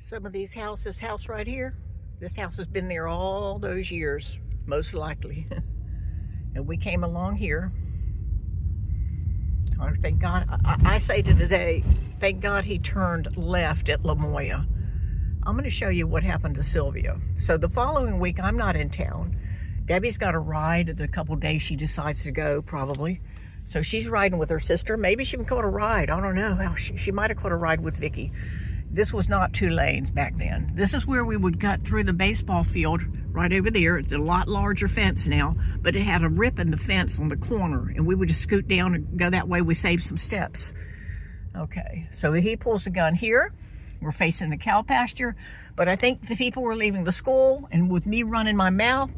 Some of these houses, this house right here, this house has been there all those years, most likely. And we came along here. Oh, thank God. I say to today, thank God he turned left at La Moya. I'm going to show you what happened to Sylvia. So the following week, I'm not in town. Debbie's got a ride the couple days she decides to go, probably. So she's riding with her sister. Maybe she caught a ride. I don't know. She might have caught a ride with Vicky. This was not 2 lanes back then. This is where we would cut through the baseball field right over there. It's a lot larger fence now, but it had a rip in the fence on the corner, and we would just scoot down and go that way. We saved some steps. Okay, so he pulls the gun here. We're facing the cow pasture, but I think the people were leaving the school, and with me running my mouth,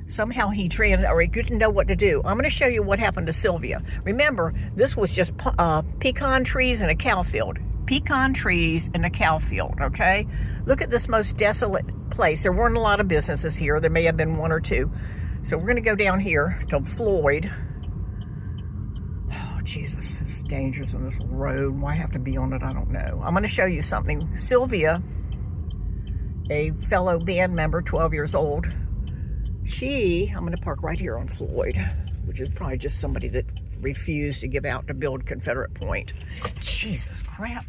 somehow he didn't know what to do. I'm going to show you what happened to Sylvia. Remember, this was just pecan trees and a cow field. Pecan trees and a cow field, okay? Look at this most desolate place. There weren't a lot of businesses here. There may have been 1 or 2. So we're going to go down here to Floyd. Oh, Jesus, it's dangerous on this road. Why have to be on it? I don't know. I'm going to show you something. Sylvia, a fellow band member, 12 years old, I'm going to park right here on Floyd, which is probably just somebody that refused to give out to build Confederate Point. Jesus crap.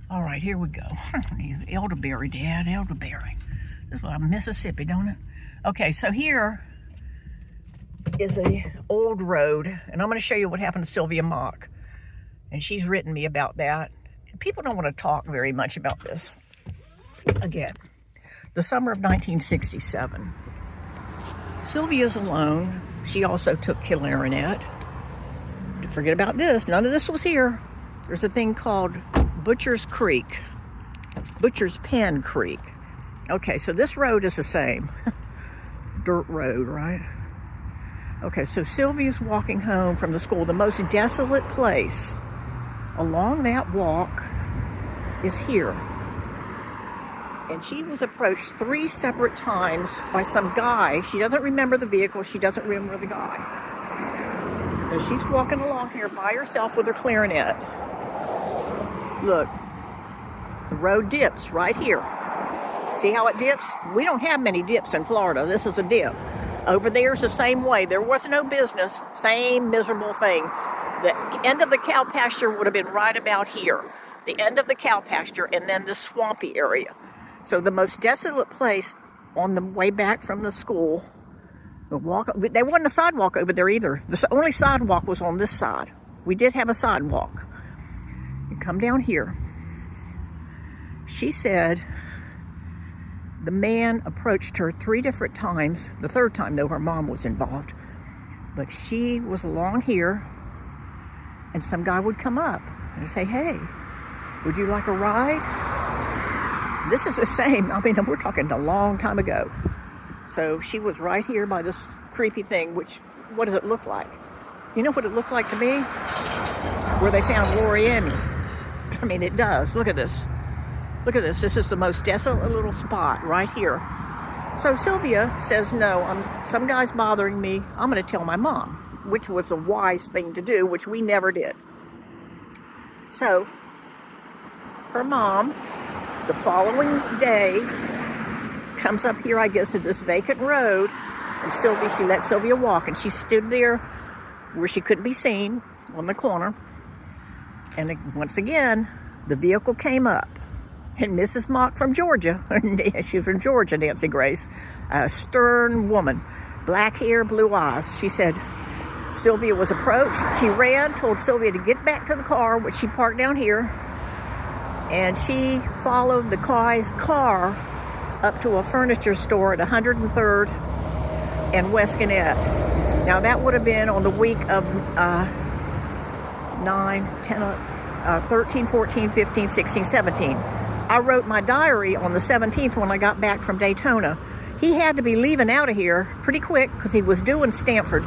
All right, here we go. Elderberry, Dad, elderberry. This is what I'm Mississippi, don't it? Okay, so here is a old road, and I'm going to show you what happened to Sylvia Mock. And she's written me about that. People don't want to talk very much about this. Again, the summer of 1967. Sylvia's alone. She also took clarinet. Forget about this. None of this was here. There's a thing called Butcher's Pen Creek. Okay, so this road is the same. Dirt road, right? Okay, so Sylvia's walking home from the school. The most desolate place along that walk is here. And she was approached 3 separate times by some guy. She doesn't remember the vehicle. She doesn't remember the guy. And she's walking along here by herself with her clarinet. Look, the road dips right here. See how it dips? We don't have many dips in Florida. This is a dip. Over there's the same way. There was no business. Same miserable thing. The end of the cow pasture would have been right about here. The end of the cow pasture and then the swampy area. So the most desolate place on the way back from the school. There wasn't a sidewalk over there either. The only sidewalk was on this side. We did have a sidewalk. You come down here. She said the man approached her 3 different times. The 3rd time, though, her mom was involved. But she was along here, and some guy would come up and say, "Hey, would you like a ride?" This is the same. I mean, we're talking a long time ago. So she was right here by this creepy thing, which, what does it look like? You know what it looks like to me? Where they found Lori Emmy. I mean, it does. Look at this. Look at this. This is the most desolate little spot right here. So Sylvia says, no, some guy's bothering me. I'm going to tell my mom, which was a wise thing to do, which we never did. So her mom, the following day, comes up here, I guess, to this vacant road. And she let Sylvia walk, and she stood there where she couldn't be seen on the corner. And once again, the vehicle came up. And Mrs. Mock from Georgia, she's from Georgia, Nancy Grace, a stern woman, black hair, blue eyes. She said Sylvia was approached. She ran, told Sylvia to get back to the car, which she parked down here. And she followed the guy's car up to a furniture store at 103rd and West Gannett. Now that would have been on the week of 13, 14, 15, 16, 17. I wrote my diary on the 17th when I got back from Daytona. He had to be leaving out of here pretty quick because he was due in Stanford.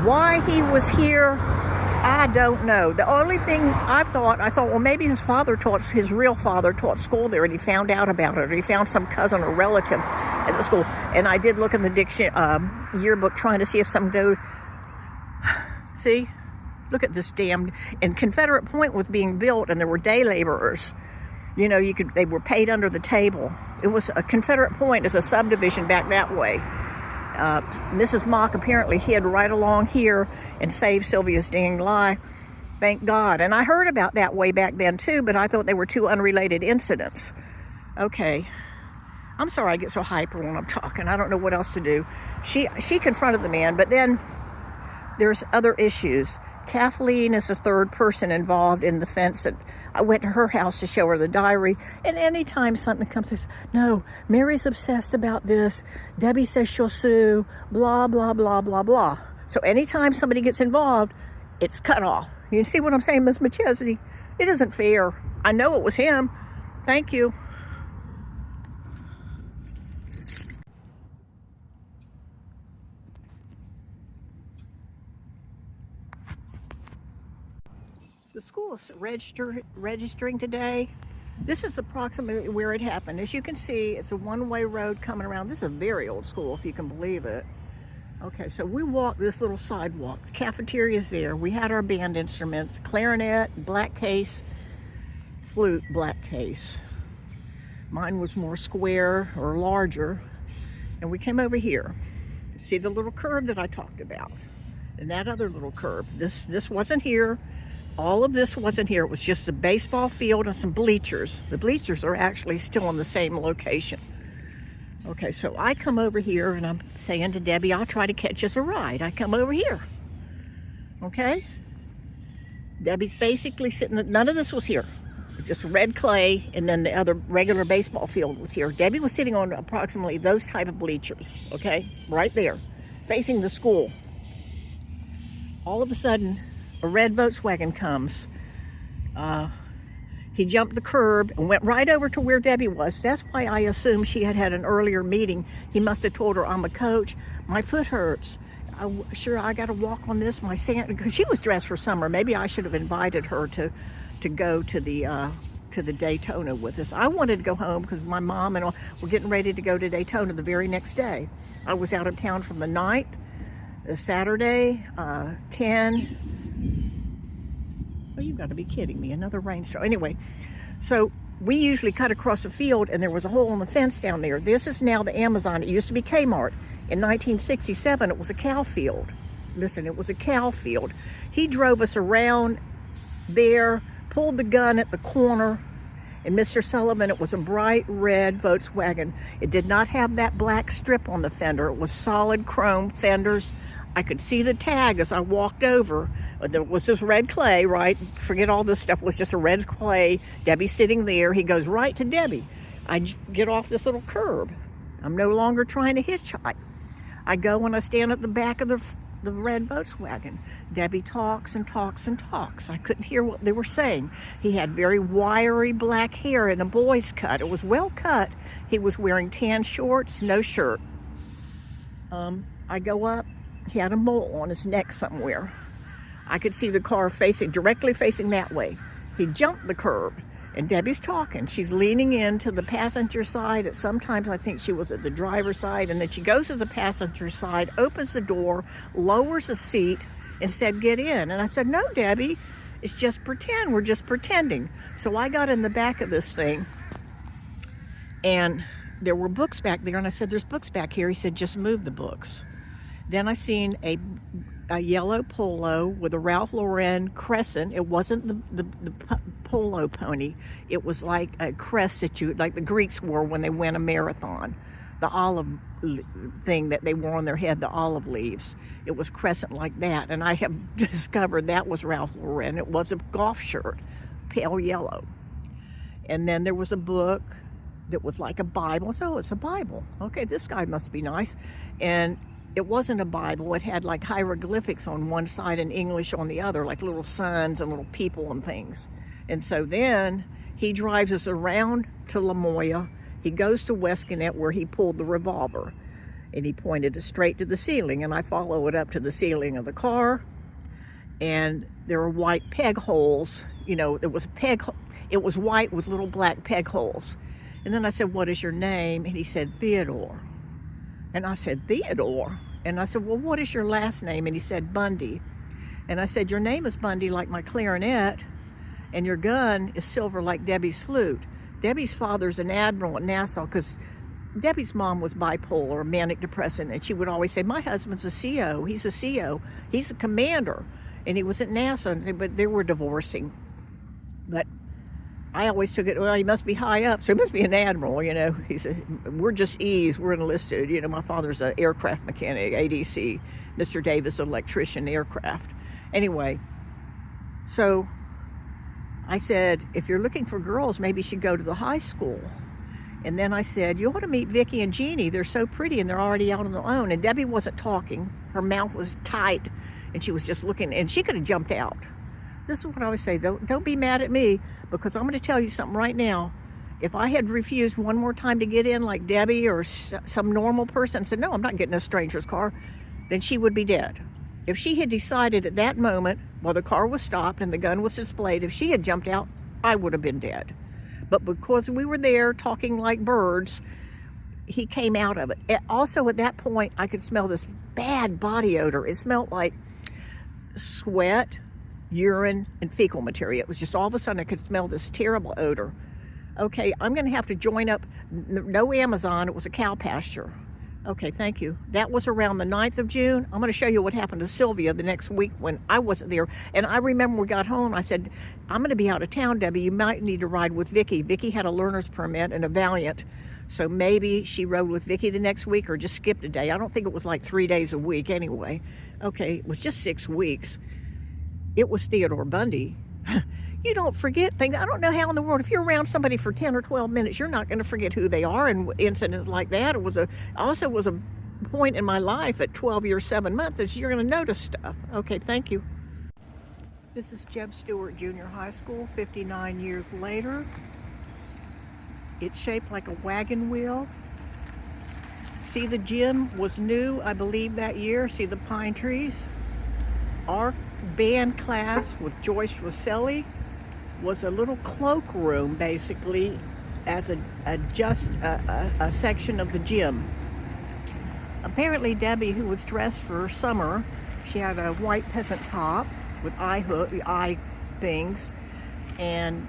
Why he was here, I don't know. The only thing I thought, well, maybe his real father taught school there, and he found out about it, or he found some cousin or relative at the school. And I did look in the yearbook trying to see if some dude. See, look at this damn. And Confederate Point was being built, and there were day laborers. You know, they were paid under the table. It was a Confederate Point as a subdivision back that way. Mrs. Mock apparently hid right along here and saved Sylvia's dang life. Thank God. And I heard about that way back then too, but I thought they were two unrelated incidents. Okay. I'm sorry I get so hyper when I'm talking. I don't know what else to do. She confronted the man, but then there's other issues. Kathleen is the third person involved in the fence. That I went to her house to show her the diary, and anytime something comes through, no, Mary's obsessed about this. Debbie says she'll sue, blah, blah, blah, blah, blah. So anytime somebody gets involved, it's cut off. You see what I'm saying, Miss McChesney? It isn't fair. I know it was him. Thank you. The school is registering today. This is approximately where it happened. As you can see, it's a one-way road coming around. This is a very old school, if you can believe it. Okay, so we walked this little sidewalk. The cafeteria's there. We had our band instruments, clarinet, black case, flute, black case. Mine was more square or larger. And we came over here. See the little curb that I talked about? And that other little curb. This wasn't here. All of this wasn't here. It was just a baseball field and some bleachers. The bleachers are actually still in the same location. Okay, so I come over here and I'm saying to Debbie, I'll try to catch us a ride. I come over here. Okay? Debbie's basically sitting, none of this was here. Just red clay, and then the other regular baseball field was here. Debbie was sitting on approximately those type of bleachers, okay? Right there, facing the school. All of a sudden, a red Volkswagen comes. He jumped the curb and went right over to where Debbie was. That's why I assumed she had had an earlier meeting. He must have told her, I'm a coach. My foot hurts. I got to walk on this. My sand, because she was dressed for summer. Maybe I should have invited her to go to the Daytona with us. I wanted to go home because my mom and all were getting ready to go to Daytona the very next day. I was out of town from the 9th, the Saturday, 10. Oh, you got to be kidding me, another rainstorm. Anyway, so we usually cut across the field and there was a hole in the fence down there. This is now the Amazon. It used to be Kmart. In 1967, it was a cow field. Listen, it was a cow field. He drove us around there, pulled the gun at the corner, and Mr. Sullivan, it was a bright red Volkswagen. It did not have that black strip on the fender. It was solid chrome fenders. I could see the tag as I walked over. There was this red clay, right? Forget all this stuff. It was just a red clay. Debbie's sitting there. He goes right to Debbie. I get off this little curb. I'm no longer trying to hitchhike. I go and I stand at the back of the red Volkswagen. Debbie talks and talks and talks. I couldn't hear what they were saying. He had very wiry black hair and a boy's cut. It was well cut. He was wearing tan shorts, no shirt. I go up. He had a mole on his neck somewhere. I could see the car directly facing that way. He jumped the curb, and Debbie's talking. She's leaning into the passenger side. Sometimes I think she was at the driver's side, and then she goes to the passenger side, opens the door, lowers a seat, and said, get in. And I said, no, Debbie, it's just pretend. We're just pretending. So I got in the back of this thing, and there were books back there, and I said, there's books back here. He said, just move the books. Then I seen a yellow polo with a Ralph Lauren crescent. It wasn't the polo pony. It was like a crest that like the Greeks wore when they win a marathon. The olive thing that they wore on their head, the olive leaves. It was crescent like that. And I have discovered that was Ralph Lauren. It was a golf shirt, pale yellow. And then there was a book that was like a Bible. So it's a Bible. Okay, this guy must be nice. And it wasn't a Bible. It had like hieroglyphics on one side and English on the other, like little suns and little people and things. And so then he drives us around to La Moya. He goes to Westconnett where he pulled the revolver, and he pointed it straight to the ceiling, and I follow it up to the ceiling of the car, and there were white peg holes. You know, it was white with little black peg holes. And then I said, what is your name? And he said, Theodore. And I said, Theodore? And I said, well, what is your last name? And he said, Bundy. And I said, your name is Bundy like my clarinet, and your gun is silver like Debbie's flute. Debbie's father's an admiral at Nassau, because Debbie's mom was bipolar, manic depressive, and she would always say, my husband's a CO, he's a CO, he's a commander, and he was at Nassau, but they were divorcing. But I always took it, well, he must be high up, so he must be an admiral, you know. We're just E's, we're enlisted. You know, my father's an aircraft mechanic, ADC, Mr. Davis, electrician, aircraft. Anyway, so I said, if you're looking for girls, maybe you should go to the high school. And then I said, you ought to meet Vicky and Jeannie. They're so pretty and they're already out on their own. And Debbie wasn't talking. Her mouth was tight and she was just looking, and she could have jumped out. This is what I always say, don't be mad at me, because I'm going to tell you something right now. If I had refused one more time to get in like Debbie or some normal person, said, no, I'm not getting in a stranger's car, then she would be dead. If she had decided at that moment, while the car was stopped and the gun was displayed, if she had jumped out, I would have been dead. But because we were there talking like birds, he came out of it. Also, at that point, I could smell this bad body odor. It smelled like sweat, urine, and fecal material. It was just all of a sudden I could smell this terrible odor. Okay, I'm going to have to join up. No Amazon. It was a cow pasture. Okay, thank you. That was around the 9th of June. I'm going to show you what happened to Sylvia the next week when I wasn't there. And I remember we got home, I said, I'm going to be out of town, Debbie. You might need to ride with Vicky. Vicky had a learner's permit and a Valiant. So maybe she rode with Vicky the next week or just skipped a day. I don't think it was like 3 days a week anyway. Okay, it was just 6 weeks. It was Theodore Bundy. You don't forget things. I don't know how in the world, if you're around somebody for 10 or 12 minutes, you're not going to forget who they are. And incidents like that, it was a point in my life at 12 years, 7 months that you're going to notice stuff. Okay, thank you. This is Jeb Stewart Junior High School, 59 years later. It's shaped like a wagon wheel. See, the gym was new, I believe, that year. See the pine trees? Our band class with Joyce Rosselli was a little cloakroom, basically, as a section of the gym. Apparently Debbie, who was dressed for summer, she had a white peasant top with eye things, and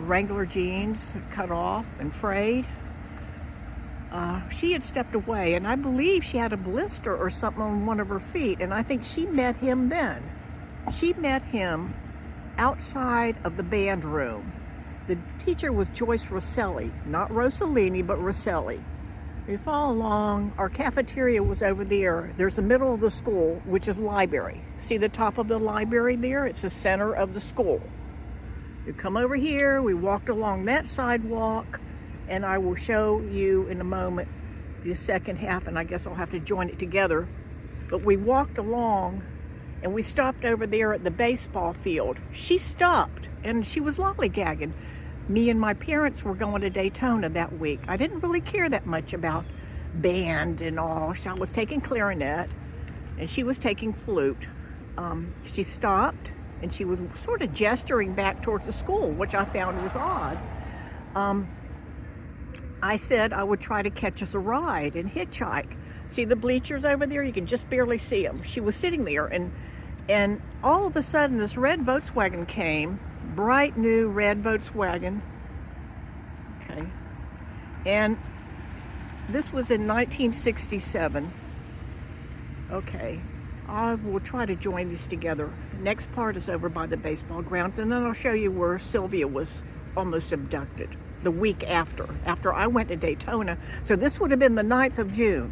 Wrangler jeans cut off and frayed. She had stepped away, and I believe she had a blister or something on one of her feet, and I think she met him then. She met him outside of the band room. The teacher was Joyce Rosselli, not Rossellini, but Rosselli. We follow along. Our cafeteria was over there. There's the middle of the school, which is library. See the top of the library there? It's the center of the school. You come over here, we walked along that sidewalk, and I will show you in a moment the second half, and I guess I'll have to join it together. But we walked along, and we stopped over there at the baseball field. She stopped, and she was lollygagging. Me and my parents were going to Daytona that week. I didn't really care that much about band and all. I was taking clarinet, and she was taking flute. She stopped, and she was sort of gesturing back towards the school, which I found was odd. I said I would try to catch us a ride and hitchhike. See the bleachers over there? You can just barely see them. She was sitting there, and all of a sudden this red Volkswagen came, bright new red Volkswagen. Okay. And this was in 1967. Okay. I will try to join these together. Next part is over by the baseball grounds, and then I'll show you where Sylvia was almost abducted the week after I went to Daytona. So this would have been the 9th of June,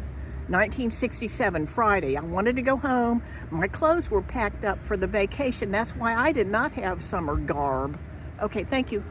1967, Friday. I wanted to go home. My clothes were packed up for the vacation. That's why I did not have summer garb. Okay, thank you.